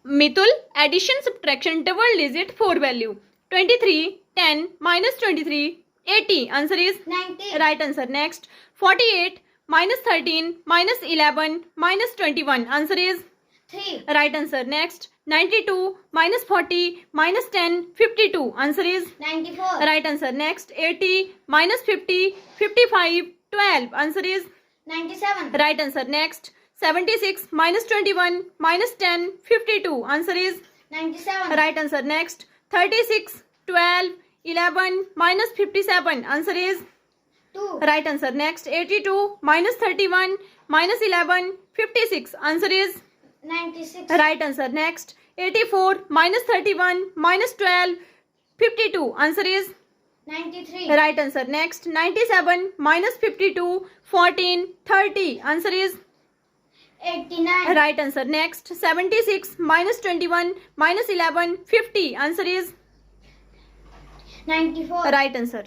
Mitul, addition, subtraction, double digit, 4 value. 23, 10, minus 23, 80. Answer is 90. Right answer. Next. 48, minus 13, minus 11, minus 21. Answer is 3. Right answer. Next. 92, minus 40, minus 10, 52. Answer is 94. Right answer. Next. 80, minus 50, 55, 12. Answer is 97. Right answer. Next. 76, minus 21, minus 10, 52. Answer is 97. Right answer. Next. 36, 12, 11, minus 57. Answer is 2. Right answer. Next. 82, minus 31, minus 11, 56. Answer is 96. Right answer. Next. 84, minus 31, minus 12, 52. Answer is 93. Right answer. Next. 97, minus 52, 14, 30. Answer is 89. Right answer. Next. 76, minus 21, minus 11, 50. Answer is 94. Right answer.